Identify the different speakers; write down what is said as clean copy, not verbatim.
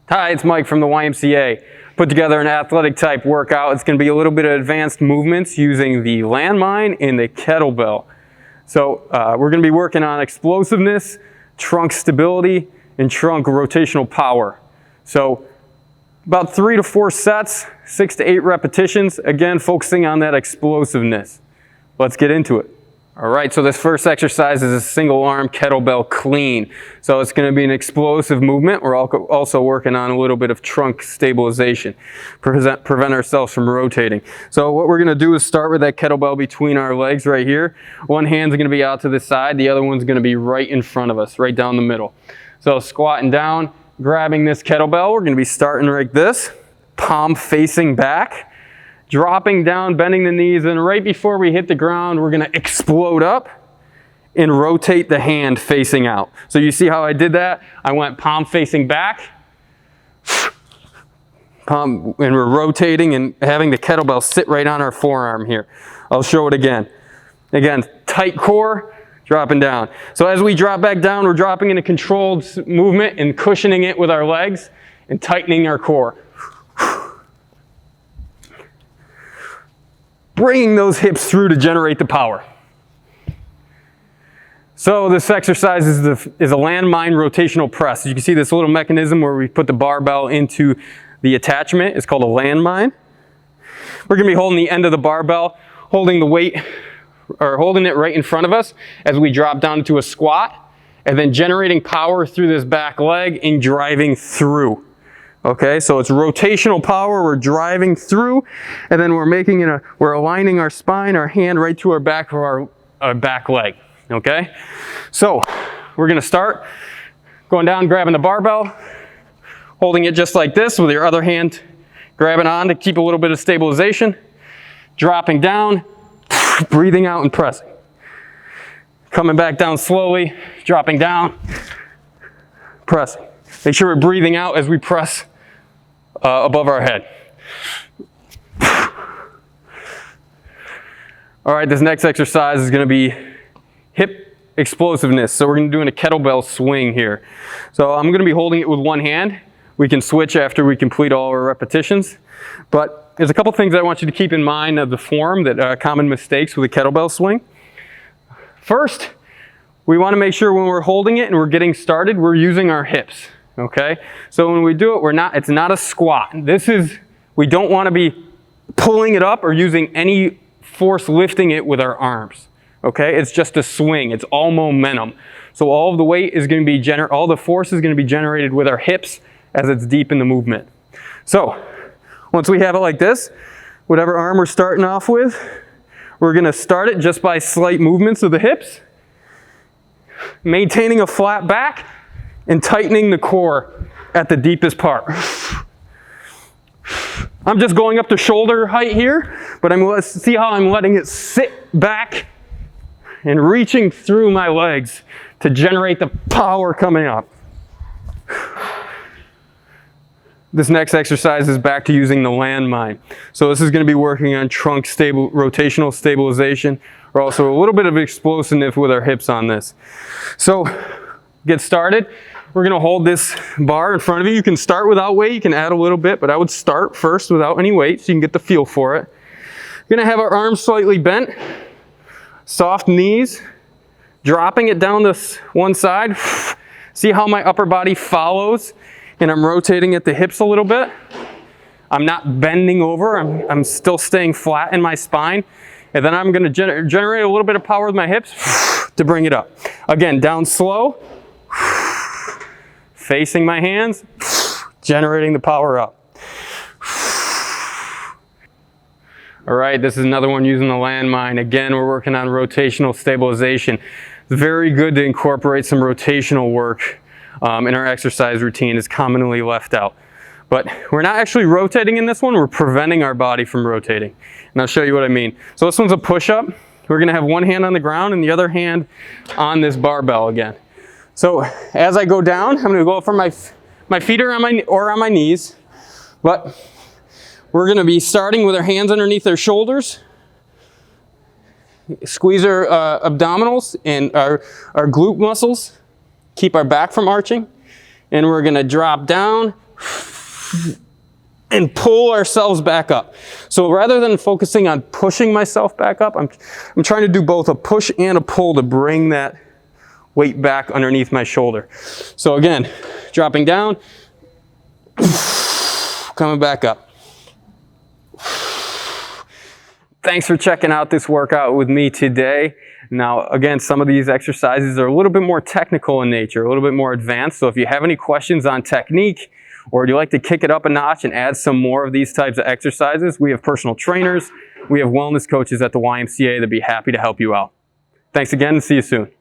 Speaker 1: Hi, it's Mike from the YMCA. Put together an athletic type workout. It's going to be a little bit of advanced movements using the landmine and the kettlebell. So we're going to be working on explosiveness, trunk stability, and trunk rotational power. So about 3 to 4 sets, 6 to 8 repetitions, again focusing on that explosiveness. Let's get into it. All right, so this first exercise is a single arm kettlebell clean. So it's going to be an explosive movement. We're also working on a little bit of trunk stabilization, prevent ourselves from rotating. So what we're going to do is start with that kettlebell between our legs right here. One hand's going to be out to the side, the other one's going to be right in front of us, right down the middle. So squatting down, grabbing this kettlebell, we're going to be starting like this, palm facing back. Dropping down, bending the knees, and right before we hit the ground, we're going to explode up and rotate the hand facing out. So you see how I did that? I went palm facing back, and we're rotating and having the kettlebell sit right on our forearm here. I'll show it again. Again, tight core, dropping down. So as we drop back down, we're dropping in a controlled movement and cushioning it with our legs and tightening our core. Bringing those hips through to generate the power. So this exercise is a landmine rotational press. You can see this little mechanism where we put the barbell into the attachment. It's called a landmine. We're going to be holding the end of the barbell, holding the weight, or holding it right in front of us as we drop down into a squat, and then generating power through this back leg and driving through. Okay, so it's rotational power, we're driving through, and then we're aligning our spine, our hand right to our back for our back leg. Okay, so we're gonna start going down, grabbing the barbell, holding it just like this with your other hand grabbing on to keep a little bit of stabilization, dropping down, breathing out and pressing. Coming back down slowly, dropping down, pressing. Make sure we're breathing out as we press above our head. All right, this next exercise is going to be hip explosiveness. So we're going to be doing a kettlebell swing here. So I'm going to be holding it with one hand. We can switch after we complete all our repetitions. But there's a couple things I want you to keep in mind of the form that are common mistakes with a kettlebell swing. First, we want to make sure when we're holding it and we're getting started, we're using our hips. Okay, so when we do it, it's not a squat. We don't want to be pulling it up or using any force lifting it with our arms. Okay, it's just a swing. It's all momentum. So all of the weight is going to be all the force is going to be generated with our hips as it's deep in the movement. So once we have it like this, whatever arm we're starting off with, we're going to start it just by slight movements of the hips, maintaining a flat back, and tightening the core at the deepest part. I'm just going up to shoulder height here, but let's see how I'm letting it sit back and reaching through my legs to generate the power coming up. This next exercise is back to using the landmine. So this is going to be working on trunk rotational stabilization, or also a little bit of explosiveness with our hips on this. So get started. We're going to hold this bar in front of you. You can start without weight. You can add a little bit, but I would start first without any weight so you can get the feel for it. We're going to have our arms slightly bent, soft knees, dropping it down this one side. See how my upper body follows, and I'm rotating at the hips a little bit. I'm not bending over. I'm still staying flat in my spine. And then I'm going to generate a little bit of power with my hips to bring it up. Again, down slow. Facing my hands, generating the power up. All right, this is another one using the landmine. Again, we're working on rotational stabilization. It's very good to incorporate some rotational work in our exercise routine. It's commonly left out. But we're not actually rotating in this one, we're preventing our body from rotating. And I'll show you what I mean. So this one's a push-up. We're gonna have one hand on the ground and the other hand on this barbell again. So as I go down, I'm going to go from my feet are on my knees, but we're going to be starting with our hands underneath our shoulders, squeeze our abdominals and our glute muscles, keep our back from arching, and we're going to drop down, and pull ourselves back up. So rather than focusing on pushing myself back up, I'm trying to do both a push and a pull to bring that weight back underneath my shoulder. So again, dropping down, coming back up. Thanks for checking out this workout with me today. Now, again, some of these exercises are a little bit more technical in nature, a little bit more advanced. So if you have any questions on technique, or would you like to kick it up a notch and add some more of these types of exercises, we have personal trainers, we have wellness coaches at the YMCA that'd be happy to help you out. Thanks again and see you soon.